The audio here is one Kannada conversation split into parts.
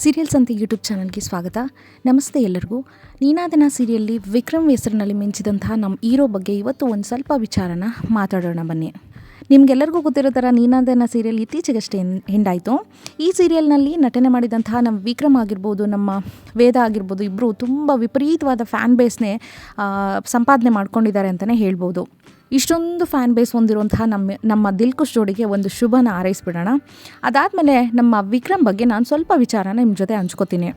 ಸೀರಿಯಲ್ ಸಂತೆ ಯೂಟ್ಯೂಬ್ ಚಾನಲ್ಗೆ ಸ್ವಾಗತ. ನಮಸ್ತೆ ಎಲ್ಲರಿಗೂ. ನೀನಾದನ ಸೀರಿಯಲ್ಲಿ ವಿಕ್ರಮ್ ಹೆಸರಿನಲ್ಲಿ ಮಿಂಚಿದಂತಹ ನಮ್ಮ ಹೀರೋ ಬಗ್ಗೆ ಇವತ್ತು ಒಂದು ಸ್ವಲ್ಪ ವಿಚಾರನ ಮಾತಾಡೋಣ ಬನ್ನಿ. ನಿಮಗೆಲ್ಲರಿಗೂ ಗೊತ್ತಿರೋ ಥರ ನೀನಾದನ ಸೀರಿಯಲ್ ಇತ್ತೀಚೆಗಷ್ಟೇ ಎಂಡಾಯಿತು. ಈ ಸೀರಿಯಲ್ನಲ್ಲಿ ನಟನೆ ಮಾಡಿದಂತಹ ನಮ್ಮ ವಿಕ್ರಮ್ ಆಗಿರ್ಬೋದು, ನಮ್ಮ ವೇದ ಆಗಿರ್ಬೋದು, ಇಬ್ಬರು ತುಂಬ ವಿಪರೀತವಾದ ಫ್ಯಾನ್ ಬೇಸ್ನೇ ಸಂಪಾದನೆ ಮಾಡ್ಕೊಂಡಿದ್ದಾರೆ ಅಂತಲೇ ಹೇಳ್ಬೋದು. ಇಷ್ಟೊಂದು ಫ್ಯಾನ್ ಬೇಸ್ ಹೊಂದಿರುವಂತಹ ನಮ್ಮ ದಿಲ್ಖುಷ್ ಜೋಡಿಗೆ ಒಂದು ಶುಭನ ಹಾರೈಸ್ಬಿಡೋಣ. ಅದಾದಮೇಲೆ ನಮ್ಮ ವಿಕ್ರಮ್ ಬಗ್ಗೆ ನಾನು ಸ್ವಲ್ಪ ವಿಚಾರನ ನಿಮ್ಮ ಜೊತೆ ಹಂಚ್ಕೋತೀನಿ.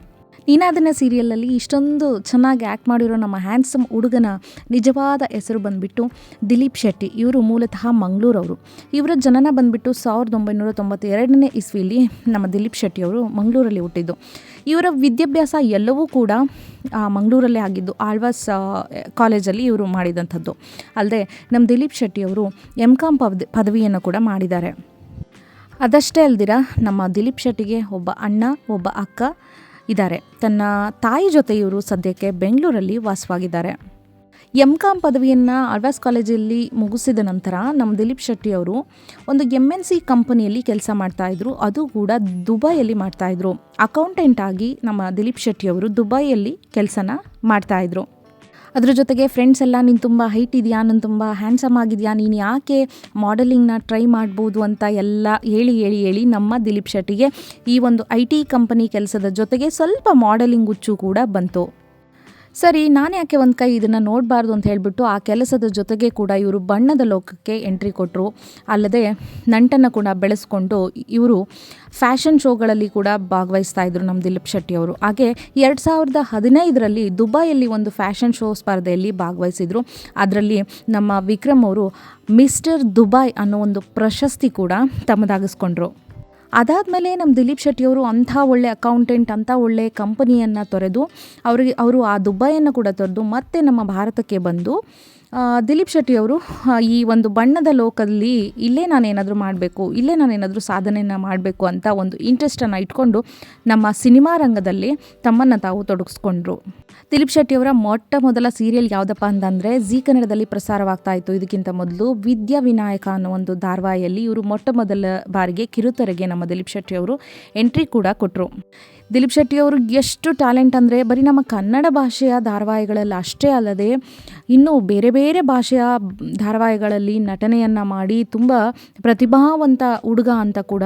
ನೀನಾದನ ಸೀರಿಯಲಲ್ಲಿ ಇಷ್ಟೊಂದು ಚೆನ್ನಾಗಿ ಆ್ಯಕ್ಟ್ ಮಾಡಿರೋ ನಮ್ಮ ಹ್ಯಾಂಡ್ಸಮ್ ಹುಡುಗನ ನಿಜವಾದ ಹೆಸರು ಬಂದುಬಿಟ್ಟು ದಿಲೀಪ್ ಶೆಟ್ಟಿ. ಇವರು ಮೂಲತಃ ಮಂಗಳೂರವರು. ಇವರ ಜನನ ಬಂದುಬಿಟ್ಟು 1992ನೇ ಇಸ್ವಿಲಿ ನಮ್ಮ ದಿಲೀಪ್ ಶೆಟ್ಟಿಯವರು ಮಂಗಳೂರಲ್ಲಿ ಹುಟ್ಟಿದ್ದು. ಇವರ ವಿದ್ಯಾಭ್ಯಾಸ ಎಲ್ಲವೂ ಕೂಡ ಮಂಗಳೂರಲ್ಲೇ ಆಗಿದ್ದು. ಆಳ್ವಾಸ್ ಕಾಲೇಜಲ್ಲಿ ಇವರು ಮಾಡಿದಂಥದ್ದು. ಅಲ್ಲದೆ ನಮ್ಮ ದಿಲೀಪ್ ಶೆಟ್ಟಿಯವರು MCOM ಪದವಿಯನ್ನು ಕೂಡ ಮಾಡಿದ್ದಾರೆ. ಅದಷ್ಟೇ ಅಲ್ದಿರ ನಮ್ಮ ದಿಲೀಪ್ ಶೆಟ್ಟಿಗೆ ಒಬ್ಬ ಅಣ್ಣ, ಒಬ್ಬ ಅಕ್ಕ ಇದ್ದಾರೆ. ತನ್ನ ತಾಯಿ ಜೊತೆ ಇವರು ಸದ್ಯಕ್ಕೆ ಬೆಂಗಳೂರಲ್ಲಿ ವಾಸವಾಗಿದ್ದಾರೆ. MCOM ಪದವಿಯನ್ನು ಆಳ್ವಾಸ್ ಕಾಲೇಜಲ್ಲಿ ಮುಗಿಸಿದ ನಂತರ ನಮ್ಮ ದಿಲೀಪ್ ಶೆಟ್ಟಿಯವರು ಒಂದು MNC ಕಂಪನಿಯಲ್ಲಿ ಕೆಲಸ ಮಾಡ್ತಾಯಿದ್ರು. ಅದು ಕೂಡ ದುಬೈಯಲ್ಲಿ ಮಾಡ್ತಾಯಿದ್ರು. ಅಕೌಂಟೆಂಟ್ ಆಗಿ ನಮ್ಮ ದಿಲೀಪ್ ಶೆಟ್ಟಿಯವರು ದುಬೈಯಲ್ಲಿ ಕೆಲಸನ ಮಾಡ್ತಾಯಿದ್ರು. ಅದ್ರ ಜೊತೆಗೆ ಫ್ರೆಂಡ್ಸ್ ಎಲ್ಲ ನೀನು ತುಂಬ ಹೈಟ್ ಇದೆಯಾ, ನಾನು ತುಂಬ ಹ್ಯಾಂಡ್ಸಮ್ ಆಗಿದೆಯಾ, ನೀನು ಯಾಕೆ ಮಾಡೆಲಿಂಗ್ನ ಟ್ರೈ ಮಾಡ್ಬೋದು ಅಂತ ಎಲ್ಲ ಹೇಳಿ ನಮ್ಮ ದಿಲೀಪ್ ಶೆಟ್ಟಿಗೆ ಈ ಒಂದು IT ಕಂಪನಿ ಕೆಲಸದ ಜೊತೆಗೆ ಸ್ವಲ್ಪ ಮಾಡೆಲಿಂಗ್ ಹುಚ್ಚು ಕೂಡ ಬಂತು. ಸರಿ, ನಾನು ಯಾಕೆ ಒಂದು ಕೈ ಇದನ್ನು ನೋಡಬಾರ್ದು ಅಂತ ಹೇಳಿಬಿಟ್ಟು ಆ ಕೆಲಸದ ಜೊತೆಗೆ ಕೂಡ ಇವರು ಬಣ್ಣದ ಲೋಕಕ್ಕೆ ಎಂಟ್ರಿ ಕೊಟ್ಟರು. ಅಲ್ಲದೆ ನಂಟನ್ನು ಕೂಡ ಬೆಳೆಸ್ಕೊಂಡು ಇವರು ಫ್ಯಾಷನ್ ಶೋಗಳಲ್ಲಿ ಕೂಡ ಭಾಗವಹಿಸ್ತಾ ಇದ್ರು ನಮ್ಮ ದಿಲೀಪ್ ಶೆಟ್ಟಿಯವರು. ಹಾಗೆ 2015ರಲ್ಲಿ ದುಬೈಯಲ್ಲಿ ಒಂದು ಫ್ಯಾಷನ್ ಶೋ ಸ್ಪರ್ಧೆಯಲ್ಲಿ ಭಾಗವಹಿಸಿದರು. ಅದರಲ್ಲಿ ನಮ್ಮ ವಿಕ್ರಮ್ ಅವರು ಮಿಸ್ಟರ್ ದುಬೈ ಅನ್ನೋ ಒಂದು ಪ್ರಶಸ್ತಿ ಕೂಡ ತಮ್ಮದಾಗಿಸ್ಕೊಂಡ್ರು. ಅದಾದಮೇಲೆ ನಮ್ಮ ದಿಲೀಪ್ ಶೆಟ್ಟಿಯವರು ಅಂಥ ಒಳ್ಳೆ ಅಕೌಂಟೆಂಟ್, ಅಂಥ ಒಳ್ಳೆ ಕಂಪನಿಯನ್ನು ತೊರೆದು ಅವರು ಆ ದುಬೈಯನ್ನು ಕೂಡ ತೊರೆದು ಮತ್ತೆ ನಮ್ಮ ಭಾರತಕ್ಕೆ ಬಂದು ದಿಲೀಪ್ ಶೆಟ್ಟಿಯವರು ಈ ಒಂದು ಬಣ್ಣದ ಲೋಕದಲ್ಲಿ ಇಲ್ಲೇ ನಾನೇನಾದರೂ ಮಾಡಬೇಕು, ಇಲ್ಲೇ ನಾನೇನಾದರೂ ಸಾಧನೆಯನ್ನು ಮಾಡಬೇಕು ಅಂತ ಒಂದು ಇಂಟ್ರೆಸ್ಟನ್ನು ಇಟ್ಕೊಂಡು ನಮ್ಮ ಸಿನಿಮಾ ರಂಗದಲ್ಲಿ ತಮ್ಮನ್ನು ತಾವು ತೊಡಗಿಸ್ಕೊಂಡ್ರು. ದಿಲೀಪ್ ಶೆಟ್ಟಿಯವರ ಮೊಟ್ಟ ಮೊದಲ ಸೀರಿಯಲ್ ಯಾವುದಪ್ಪ ಅಂತಂದರೆ ಜೀ ಕನ್ನಡದಲ್ಲಿ ಪ್ರಸಾರವಾಗ್ತಾ ಇತ್ತು. ಇದಕ್ಕಿಂತ ಮೊದಲು ವಿದ್ಯಾ ವಿನಾಯಕ ಅನ್ನೋ ಒಂದು ಧಾರಾವಾಹಿಯಲ್ಲಿ ಇವರು ಮೊಟ್ಟ ಮೊದಲ ಬಾರಿಗೆ ಕಿರುತೆರೆಗೆ ನಮ್ಮ ದಿಲೀಪ್ ಶೆಟ್ಟಿಯವರು ಎಂಟ್ರಿ ಕೂಡ ಕೊಟ್ಟರು. ದಿಲೀಪ್ ಶೆಟ್ಟಿಯವರು ಎಷ್ಟು ಟ್ಯಾಲೆಂಟ್ ಅಂದರೆ ಬರೀ ನಮ್ಮ ಕನ್ನಡ ಭಾಷೆಯ ಧಾರಾವಾಹಿಗಳಲ್ಲಿ ಅಷ್ಟೇ ಅಲ್ಲದೆ ಇನ್ನೂ ಬೇರೆ ಬೇರೆ ಭಾಷೆಯ ಧಾರಾವಾಹಿಗಳಲ್ಲಿ ನಟನೆಯನ್ನು ಮಾಡಿ ತುಂಬ ಪ್ರತಿಭಾವಂತ ಹುಡುಗ ಅಂತ ಕೂಡ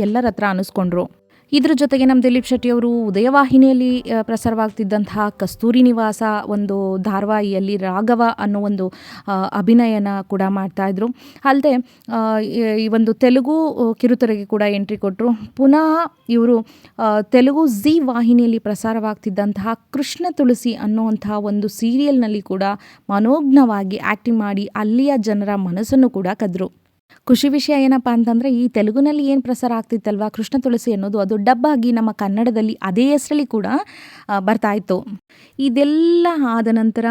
ಎಲ್ಲರ ಹತ್ರ ಅನ್ನಿಸ್ಕೊಂಡ್ರು. ಇದ್ರ ಜೊತೆಗೆ ನಮ್ಮ ದಿಲೀಪ್ ಶೆಟ್ಟಿಯವರು ಉದಯವಾಹಿನಿಯಲ್ಲಿ ಪ್ರಸಾರವಾಗ್ತಿದ್ದಂತಹ ಕಸ್ತೂರಿ ನಿವಾಸ ಒಂದು ಧಾರಾವಾಹಿಯಲ್ಲಿ ರಾಘವ ಅನ್ನೋ ಒಂದು ಅಭಿನಯನ ಕೂಡ ಮಾಡ್ತಾಯಿದ್ರು. ಅಲ್ಲದೆ ಈ ಒಂದು ತೆಲುಗು ಕಿರುತೆರೆಗೆ ಕೂಡ ಎಂಟ್ರಿ ಕೊಟ್ಟರು. ಪುನಃ ಇವರು ತೆಲುಗು ಜೀ ವಾಹಿನಿಯಲ್ಲಿ ಪ್ರಸಾರವಾಗ್ತಿದ್ದಂತಹ ಕೃಷ್ಣ ತುಳಸಿ ಅನ್ನುವಂತಹ ಒಂದು ಸೀರಿಯಲ್ನಲ್ಲಿ ಕೂಡ ಮನೋಜ್ಞವಾಗಿ ಆ್ಯಕ್ಟಿಂಗ್ ಮಾಡಿ ಅಲ್ಲಿಯ ಜನರ ಮನಸ್ಸನ್ನು ಕೂಡ ಕದ್ರು. ಖುಷಿ ವಿಷಯ ಏನಪ್ಪ ಅಂತಂದರೆ ಈ ತೆಲುಗುನಲ್ಲಿ ಏನು ಪ್ರಸಾರ ಆಗ್ತಿತ್ತಲ್ವ ಕೃಷ್ಣ ತುಳಸಿ ಅನ್ನೋದು, ಅದು ಡಬ್ಬಾಗಿ ನಮ್ಮ ಕನ್ನಡದಲ್ಲಿ ಅದೇ ಹೆಸರಲ್ಲಿ ಕೂಡ ಬರ್ತಾಯಿತ್ತು. ಇದೆಲ್ಲ ಆದ ನಂತರ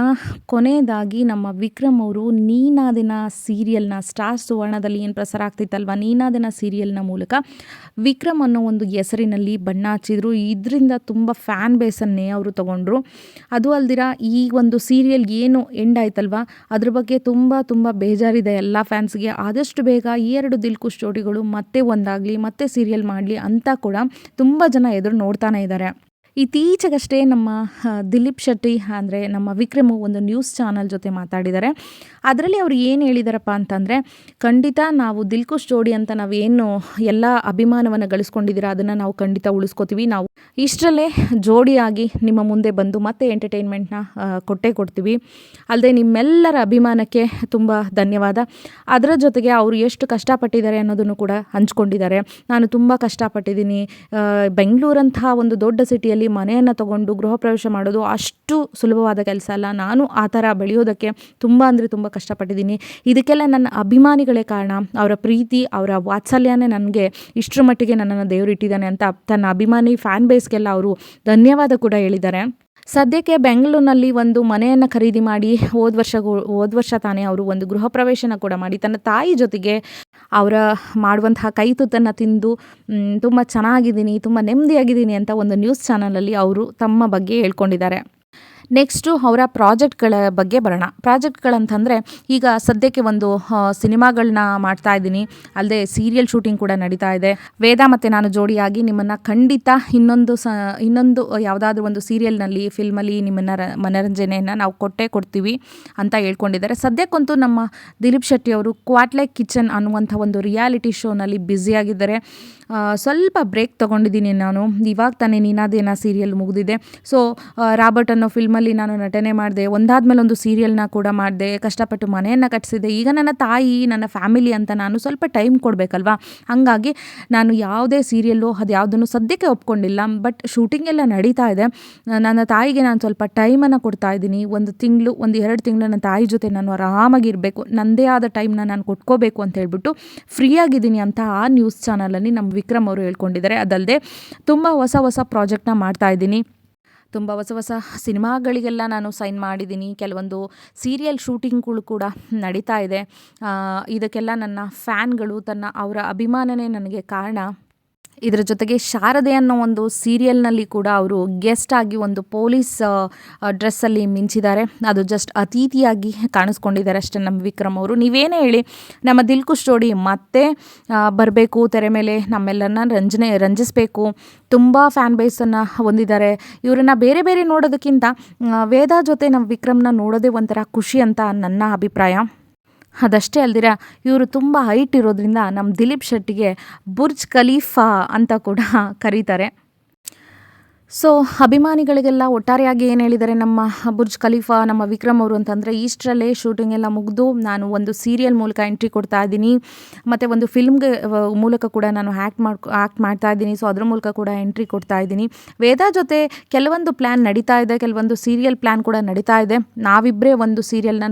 ಕೊನೆಯದಾಗಿ ನಮ್ಮ ವಿಕ್ರಮ್ ಅವರು ನೀನಾದನ ಸೀರಿಯಲ್ನ ಸ್ಟಾರ್ ಸುವರ್ಣದಲ್ಲಿ ಏನು ಪ್ರಸಾರ ಆಗ್ತಿತ್ತಲ್ವ ನೀನಾದನ ಸೀರಿಯಲ್ನ ಮೂಲಕ ವಿಕ್ರಮ್ ಅನ್ನೋ ಒಂದು ಹೆಸರಿನಲ್ಲಿ ಬಣ್ಣ ಹಚ್ಚಿದ್ರು. ಇದರಿಂದ ತುಂಬ ಫ್ಯಾನ್ ಬೇಸನ್ನೇ ಅವರು ತಗೊಂಡ್ರು. ಅದು ಅಲ್ದಿರ ಈ ಒಂದು ಸೀರಿಯಲ್ ಏನು ಎಂಡ್ ಆಯ್ತಲ್ವ ಅದ್ರ ಬಗ್ಗೆ ತುಂಬ ಬೇಜಾರಿದೆ ಎಲ್ಲ ಫ್ಯಾನ್ಸ್ಗೆ. ಆದಷ್ಟು ಬೇಗ ಈ ಎರಡು ದಿಲ್ಖುಷ್ ಜೋಡಿಗಳು ಮತ್ತೆ ಒಂದಾಗಲಿ, ಮತ್ತೆ ಸೀರಿಯಲ್ ಮಾಡಲಿ ಅಂತ ಕೂಡ ತುಂಬ ಜನ ಎದುರು ನೋಡ್ತಾನೆ ಇದ್ದಾರೆ. ಇತ್ತೀಚೆಗಷ್ಟೇ ನಮ್ಮ ದಿಲೀಪ್ ಶೆಟ್ಟಿ ಅಂದರೆ ನಮ್ಮ ವಿಕ್ರಮು ಒಂದು ನ್ಯೂಸ್ ಚಾನಲ್ ಜೊತೆ ಮಾತಾಡಿದ್ದಾರೆ. ಅದರಲ್ಲಿ ಅವರು ಏನು ಹೇಳಿದಾರಪ್ಪ ಅಂತಂದರೆ, ಖಂಡಿತ ನಾವು ದಿಲ್ಖುಷ್ ಜೋಡಿ ಅಂತ ನಾವೇನು ಎಲ್ಲ ಅಭಿಮಾನವನ್ನು ಗಳಿಸ್ಕೊಂಡಿದ್ದೀರಾ ಅದನ್ನು ನಾವು ಖಂಡಿತ ಉಳಿಸ್ಕೋತೀವಿ. ನಾವು ಇಷ್ಟರಲ್ಲೇ ಜೋಡಿಯಾಗಿ ನಿಮ್ಮ ಮುಂದೆ ಬಂದು ಮತ್ತೆ ಎಂಟರ್ಟೈನ್ಮೆಂಟ್ನ ಕೊಡ್ತೀವಿ. ಅಲ್ಲದೆ ನಿಮ್ಮೆಲ್ಲರ ಅಭಿಮಾನಕ್ಕೆ ತುಂಬ ಧನ್ಯವಾದ. ಅದರ ಜೊತೆಗೆ ಅವರು ಎಷ್ಟು ಕಷ್ಟಪಟ್ಟಿದ್ದಾರೆ ಅನ್ನೋದನ್ನು ಕೂಡ ಹಂಚ್ಕೊಂಡಿದ್ದಾರೆ. ನಾನು ತುಂಬ ಕಷ್ಟಪಟ್ಟಿದ್ದೀನಿ. ಬೆಂಗಳೂರಂತಹ ಒಂದು ದೊಡ್ಡ ಸಿಟಿಯಲ್ಲಿ ಮನೆಯನ್ನು ತಗೊಂಡು ಗೃಹ ಪ್ರವೇಶ ಮಾಡೋದು ಅಷ್ಟು ಸುಲಭವಾದ ಕೆಲಸ ಅಲ್ಲ. ನಾನು ಆ ಥರ ಬೆಳೆಯೋದಕ್ಕೆ ತುಂಬ ಕಷ್ಟಪಟ್ಟಿದ್ದೀನಿ. ಇದಕ್ಕೆಲ್ಲ ನನ್ನ ಅಭಿಮಾನಿಗಳೇ ಕಾರಣ. ಅವರ ಪ್ರೀತಿ, ಅವರ ವಾತ್ಸಲ್ಯನೇ ನನಗೆ ಇಷ್ಟರ ಮಟ್ಟಿಗೆ ನನ್ನನ್ನು ದೇವರಿಟ್ಟಿದ್ದಾನೆ ಅಂತ ತನ್ನ ಅಭಿಮಾನಿ ಫ್ಯಾನ್ ಬೇಸ್ಗೆಲ್ಲ ಅವರು ಧನ್ಯವಾದ ಕೂಡ ಹೇಳಿದ್ದಾರೆ. ಸದ್ಯಕ್ಕೆ ಬೆಂಗಳೂರಿನಲ್ಲಿ ಒಂದು ಮನೆಯನ್ನು ಖರೀದಿ ಮಾಡಿ ಹೋದ ವರ್ಷ ತಾನೇ ಅವರು ಒಂದು ಗೃಹ ಪ್ರವೇಶನ ಕೂಡ ಮಾಡಿ ತನ್ನ ತಾಯಿ ಜೊತೆಗೆ ಅವರ ಮಾಡುವಂತಹ ಕೈ ತುತ್ತನ್ನು ತಿಂದು ತುಂಬ ಚೆನ್ನಾಗಿದ್ದೀನಿ, ತುಂಬ ನೆಮ್ಮದಿಯಾಗಿದ್ದೀನಿ ಅಂತ ಒಂದು ನ್ಯೂಸ್ ಚಾನಲಲ್ಲಿ ಅವರು ತಮ್ಮ ಬಗ್ಗೆ ಹೇಳ್ಕೊಂಡಿದ್ದಾರೆ. ನೆಕ್ಸ್ಟು ಅವರ ಪ್ರಾಜೆಕ್ಟ್ಗಳ ಬಗ್ಗೆ ಬರೋಣ. ಪ್ರಾಜೆಕ್ಟ್ಗಳಂತಂದರೆ ಈಗ ಸದ್ಯಕ್ಕೆ ಒಂದು ಸಿನಿಮಾಗಳನ್ನ ಮಾಡ್ತಾ ಇದ್ದೀನಿ, ಅಲ್ಲದೆ ಸೀರಿಯಲ್ ಶೂಟಿಂಗ್ ಕೂಡ ನಡೀತಾ ಇದೆ. ವೇದ ಮತ್ತು ನಾನು ಜೋಡಿಯಾಗಿ ನಿಮ್ಮನ್ನು ಖಂಡಿತ ಇನ್ನೊಂದು ಯಾವುದಾದ್ರೂ ಒಂದು ಸೀರಿಯಲ್ನಲ್ಲಿ, ಫಿಲ್ಮಲ್ಲಿ ನಿಮ್ಮನ್ನು ಮನರಂಜನೆಯನ್ನು ನಾವು ಕೊಡ್ತೀವಿ ಅಂತ ಹೇಳ್ಕೊಂಡಿದ್ದಾರೆ. ಸದ್ಯಕ್ಕಂತೂ ನಮ್ಮ ದಿಲೀಪ್ ಶೆಟ್ಟಿಯವರು ಕ್ವಾಟ್ಲೆ ಕಿಚನ್ ಅನ್ನುವಂಥ ಒಂದು ರಿಯಾಲಿಟಿ ಶೋನಲ್ಲಿ ಬ್ಯುಸಿಯಾಗಿದ್ದಾರೆ. ಸ್ವಲ್ಪ ಬ್ರೇಕ್ ತೊಗೊಂಡಿದ್ದೀನಿ ನಾನು. ಇವಾಗ ತಾನೇ ನೀನಾದೇನ ಸೀರಿಯಲ್ ಮುಗಿದಿದೆ. ಸೊ ರಾಬರ್ಟ್ ಅನ್ನೋ ಫಿಲ್ಮಲ್ಲಿ ನಾನು ನಟನೆ ಮಾಡಿದೆ, ಒಂದಾದ್ಮೇಲೆ ಒಂದು ಸೀರಿಯಲ್ನ ಕೂಡ ಮಾಡಿದೆ, ಕಷ್ಟಪಟ್ಟು ಮನೆಯನ್ನು ಕಟ್ಟಿಸಿದೆ. ಈಗ ನನ್ನ ತಾಯಿ, ನನ್ನ ಫ್ಯಾಮಿಲಿ ಅಂತ ನಾನು ಸ್ವಲ್ಪ ಟೈಮ್ ಕೊಡಬೇಕಲ್ವಾ. ಹಾಗಾಗಿ ನಾನು ಯಾವುದೇ ಸೀರಿಯಲ್ಲು ಅದು ಯಾವುದನ್ನು ಸದ್ಯಕ್ಕೆ ಒಪ್ಕೊಂಡಿಲ್ಲ. ಬಟ್ ಶೂಟಿಂಗ್ ಎಲ್ಲ ನಡೀತಾ ಇದೆ. ನನ್ನ ತಾಯಿಗೆ ನಾನು ಸ್ವಲ್ಪ ಟೈಮನ್ನು ಕೊಡ್ತಾ ಇದ್ದೀನಿ. 1 ತಿಂಗಳು 1-2 ತಿಂಗಳು ನನ್ನ ತಾಯಿ ಜೊತೆ ನಾನು ಆರಾಮಾಗಿರಬೇಕು, ನನ್ನದೇ ಆದ ಟೈಮ್ನ ನಾನು ಕೊಟ್ಕೋಬೇಕು ಅಂತ ಹೇಳ್ಬಿಟ್ಟು ಫ್ರೀಯಾಗಿದ್ದೀನಿ ಅಂತ ಆ ನ್ಯೂಸ್ ಚಾನಲಲ್ಲಿ ನಮ್ಮ ವಿಕ್ರಮ್ ಅವರು ಹೇಳ್ಕೊಂಡಿದ್ದಾರೆ. ಅದಲ್ಲದೆ ತುಂಬ ಹೊಸ ಪ್ರಾಜೆಕ್ಟ್ನ ಮಾಡ್ತಾ ಇದ್ದೀನಿ. ತುಂಬ ಹೊಸ ಸಿನಿಮಾಗಳಿಗೆಲ್ಲ ನಾನು ಸೈನ್ ಮಾಡಿದ್ದೀನಿ. ಕೆಲವೊಂದು ಸೀರಿಯಲ್ ಶೂಟಿಂಗ್ಗಳು ಕೂಡ ನಡೀತಾ ಇದೆ. ಇದಕ್ಕೆಲ್ಲ ನನ್ನ ಫ್ಯಾನ್ಗಳು, ಅವರ ಅಭಿಮಾನನೇ ನನಗೆ ಕಾರಣ. ಇದರ ಜೊತೆಗೆ ಶಾರದೆ ಅನ್ನೋ ಒಂದು ಸೀರಿಯಲ್ನಲ್ಲಿ ಕೂಡ ಅವರು ಗೆಸ್ಟ್ ಆಗಿ ಒಂದು ಪೊಲೀಸ್ ಡ್ರೆಸ್ಸಲ್ಲಿ ಮಿಂಚಿದ್ದಾರೆ. ಅದು ಜಸ್ಟ್ ಅತಿಥಿಯಾಗಿ ಕಾಣಿಸ್ಕೊಂಡಿದ್ದಾರೆ ಅಷ್ಟೇ ನಮ್ಮ ವಿಕ್ರಮ್ ಅವರು. ನೀವೇನೇ ಹೇಳಿ, ನಮ್ಮ ದಿಲ್ಕುಶ್ ಜೋಡಿ ಮತ್ತೆ ಬರಬೇಕು ತೆರೆ ಮೇಲೆ, ನಮ್ಮೆಲ್ಲರನ್ನ ರಂಜಿಸಬೇಕು. ತುಂಬ ಫ್ಯಾನ್ ಬೇಸನ್ನು ಹೊಂದಿದ್ದಾರೆ. ಇವರನ್ನು ಬೇರೆ ನೋಡೋದಕ್ಕಿಂತ ವೇದ ಜೊತೆ ನಮ್ಮ ವಿಕ್ರಮ್ನ ನೋಡೋದೇ ಒಂಥರ ಖುಷಿ ಅಂತ ನನ್ನ ಅಭಿಪ್ರಾಯ. ಅದಷ್ಟೇ ಅಲ್ದಿರ ಇವರು ತುಂಬ ಹೈಟ್ ಇರೋದ್ರಿಂದ ನಮ್ಮ ದಿಲೀಪ್ ಶೆಟ್ಟಿಗೆ ಬುರ್ಜ್ ಖಲೀಫಾ ಅಂತ ಕೂಡ ಕರೀತಾರೆ. ಸೊ ಅಭಿಮಾನಿಗಳಿಗೆಲ್ಲ ಒಟ್ಟಾರೆಯಾಗಿ ಏನು ಹೇಳಿದ್ದಾರೆ ನಮ್ಮ ಬುರ್ಜ್ ಖಲೀಫಾ, ನಮ್ಮ ವಿಕ್ರಮ್ ಅವರು ಅಂತಂದರೆ, ಇಷ್ಟರಲ್ಲೇ ಶೂಟಿಂಗ್ ಎಲ್ಲ ಮುಗಿದು ನಾನು ಒಂದು ಸೀರಿಯಲ್ ಮೂಲಕ ಎಂಟ್ರಿ ಕೊಡ್ತಾ ಇದ್ದೀನಿ, ಮತ್ತು ಒಂದು ಫಿಲ್ಮ್ಗೆ ಮೂಲಕ ಕೂಡ ನಾನು ಆ್ಯಕ್ಟ್ ಮಾಡ್ತಾ ಇದ್ದೀನಿ. ಸೊ ಅದ್ರ ಮೂಲಕ ಕೂಡ ಎಂಟ್ರಿ ಕೊಡ್ತಾ ಇದ್ದೀನಿ. ವೇದ ಜೊತೆ ಕೆಲವೊಂದು ಪ್ಲ್ಯಾನ್ ನಡೀತಾ ಇದೆ, ಕೆಲವೊಂದು ಸೀರಿಯಲ್ ಪ್ಲ್ಯಾನ್ ಕೂಡ ನಡೀತಾ ಇದೆ. ನಾವಿಬ್ಬರೇ ಒಂದು ಸೀರಿಯಲ್ನ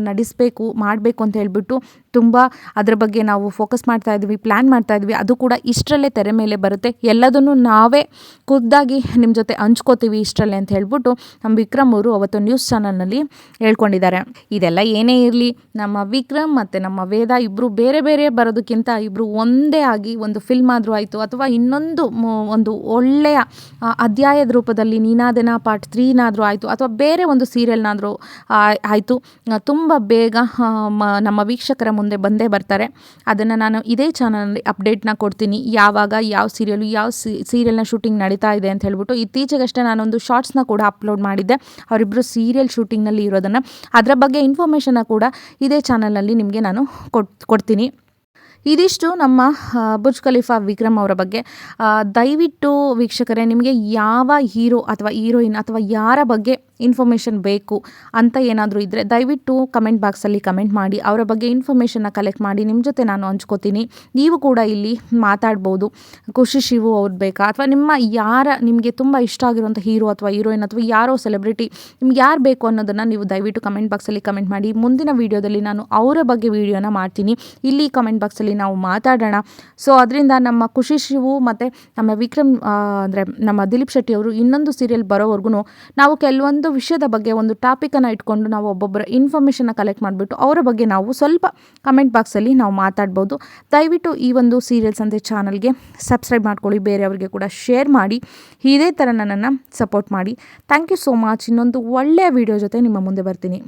ಮಾಡಬೇಕು ಅಂತ ಹೇಳ್ಬಿಟ್ಟು ತುಂಬ ಅದ್ರ ಬಗ್ಗೆ ನಾವು ಫೋಕಸ್ ಮಾಡ್ತಾ ಇದ್ವಿ, ಪ್ಲ್ಯಾನ್ ಮಾಡ್ತಾ ಇದ್ವಿ. ಅದು ಕೂಡ ಇಷ್ಟರಲ್ಲೇ ತೆರೆ ಮೇಲೆ ಬರುತ್ತೆ. ಎಲ್ಲದನ್ನು ನಾವೇ ಖುದ್ದಾಗಿ ನಿಮ್ಮ ಜೊತೆ ಹಂಚ್ಕೋತೀವಿ ಇಷ್ಟರಲ್ಲೇ ಅಂತ ಹೇಳ್ಬಿಟ್ಟು ನಮ್ಮ ವಿಕ್ರಮ್ ಅವರು ಅವತ್ತು ನ್ಯೂಸ್ ಚಾನಲ್ನಲ್ಲಿ ಹೇಳ್ಕೊಂಡಿದ್ದಾರೆ. ಇದೆಲ್ಲ ಏನೇ ಇರಲಿ, ನಮ್ಮ ವಿಕ್ರಮ್ ಮತ್ತು ನಮ್ಮ ವೇದ ಇಬ್ಬರು ಬೇರೆ ಬರೋದಕ್ಕಿಂತ ಇಬ್ಬರು ಒಂದೇ ಆಗಿ ಒಂದು ಫಿಲ್ಮ್ ಆದರೂ ಆಯಿತು, ಅಥವಾ ಇನ್ನೊಂದು ಒಂದು ಒಳ್ಳೆಯ ಅಧ್ಯಾಯದ ರೂಪದಲ್ಲಿ ನೀನಾದೇನ ಪಾರ್ಟ್ 3ನಾದರೂ ಆಯಿತು, ಅಥವಾ ಬೇರೆ ಒಂದು ಸೀರಿಯಲ್ನಾದರೂ ಆಯಿತು, ತುಂಬ ಬೇಗ ನಮ್ಮ ವೀಕ್ಷಕರ ಮುಂದೆ ಬಂದೇ ಬರ್ತಾರೆ. ಅದನ್ನು ನಾನು ಇದೇ ಚಾನಲಲ್ಲಿ ಅಪ್ಡೇಟ್ನ ಕೊಡ್ತೀನಿ, ಯಾವಾಗ ಯಾವ ಸೀರಿಯಲ್ನ ಶೂಟಿಂಗ್ ನಡೀತಾ ಇದೆ ಅಂತ ಹೇಳ್ಬಿಟ್ಟು. ಇತ್ತೀಚೆಗಷ್ಟೇ ನಾನೊಂದು ಶಾರ್ಟ್ಸ್ನ ಕೂಡ ಅಪ್ಲೋಡ್ ಮಾಡಿದ್ದೆ, ಅವರಿಬ್ಬರು ಸೀರಿಯಲ್ ಶೂಟಿಂಗ್ನಲ್ಲಿ ಇರೋದನ್ನು. ಅದರ ಬಗ್ಗೆ ಇನ್ಫಾರ್ಮೇಷನ್ನ ಕೂಡ ಇದೇ ಚಾನಲಲ್ಲಿ ನಿಮಗೆ ನಾನು ಕೊಡ್ತೀನಿ. ಇದಿಷ್ಟು ನಮ್ಮ ಬುರ್ಜ್ ಖಲೀಫಾ ವಿಕ್ರಮ್ ಅವರ ಬಗ್ಗೆ. ದಯವಿಟ್ಟು ವೀಕ್ಷಕರೇ, ನಿಮಗೆ ಯಾವ ಹೀರೋ ಅಥವಾ ಹೀರೋಯಿನ್ ಅಥವಾ ಯಾರ ಬಗ್ಗೆ ಇನ್ಫಾರ್ಮೇಷನ್ ಬೇಕು ಅಂತ ಏನಾದರೂ ಇದ್ದರೆ ದಯವಿಟ್ಟು ಕಮೆಂಟ್ ಬಾಕ್ಸಲ್ಲಿ ಕಮೆಂಟ್ ಮಾಡಿ. ಅವರ ಬಗ್ಗೆ ಇನ್ಫಾರ್ಮೇಷನ್ನ ಕಲೆಕ್ಟ್ ಮಾಡಿ ನಿಮ್ಮ ಜೊತೆ ನಾನು ಹಂಚ್ಕೋತೀನಿ. ನೀವು ಕೂಡ ಇಲ್ಲಿ ಮಾತಾಡ್ಬೋದು. ಖುಷಿ ಶಿವು ಅವ್ರು ಬೇಕಾ, ಅಥವಾ ನಿಮಗೆ ತುಂಬ ಇಷ್ಟ ಆಗಿರುವಂಥ ಹೀರೋ ಅಥವಾ ಹೀರೋಯಿನ್ ಅಥವಾ ಯಾರೋ ಸೆಲೆಬ್ರಿಟಿ ನಿಮ್ಗೆ ಯಾರು ಬೇಕು ಅನ್ನೋದನ್ನು ನೀವು ದಯವಿಟ್ಟು ಕಮೆಂಟ್ ಬಾಕ್ಸಲ್ಲಿ ಕಮೆಂಟ್ ಮಾಡಿ. ಮುಂದಿನ ವೀಡಿಯೋದಲ್ಲಿ ನಾನು ಅವರ ಬಗ್ಗೆ ವೀಡಿಯೋನ ಮಾಡ್ತೀನಿ. ಇಲ್ಲಿ ಕಮೆಂಟ್ ಬಾಕ್ಸಲ್ಲಿ ನಾವು ಮಾತಾಡೋಣ. ಸೊ ಅದರಿಂದ ನಮ್ಮ ಖುಷಿ ಶಿವು ಮತ್ತು ನಮ್ಮ ವಿಕ್ರಮ್ ಅಂದರೆ ನಮ್ಮ ದಿಲೀಪ್ ಶೆಟ್ಟಿ ಅವರು ಇನ್ನೊಂದು ಸೀರಿಯಲ್ ಬರೋವರೆಗೂ ನಾವು ಕೆಲವೊಂದು ವಿಷಯದ ಬಗ್ಗೆ ಒಂದು ಟಾಪಿಕನ್ನು ಇಟ್ಕೊಂಡು ನಾವು ಒಬ್ಬೊಬ್ಬರ ಇನ್ಫಾರ್ಮೇಷನ್ನ ಕಲೆಕ್ಟ್ ಮಾಡಿಬಿಟ್ಟು ಅವರ ಬಗ್ಗೆ ನಾವು ಸ್ವಲ್ಪ ಕಮೆಂಟ್ ಬಾಕ್ಸಲ್ಲಿ ನಾವು ಮಾತಾಡ್ಬೋದು. ದಯವಿಟ್ಟು ಈ ಒಂದು ಸೀರಿಯಲ್ಸ್ ಅಂತ ಚಾನಲ್ಗೆ ಸಬ್ಸ್ಕ್ರೈಬ್ ಮಾಡ್ಕೊಳ್ಳಿ, ಬೇರೆಯವ್ರಿಗೆ ಕೂಡ ಶೇರ್ ಮಾಡಿ. ಇದೇ ಥರ ನನ್ನನ್ನು ಸಪೋರ್ಟ್ ಮಾಡಿ. Thank you so much. ಇನ್ನೊಂದು ಒಳ್ಳೆಯ ವಿಡಿಯೋ ಜೊತೆ ನಿಮ್ಮ ಮುಂದೆ ಬರ್ತೀನಿ.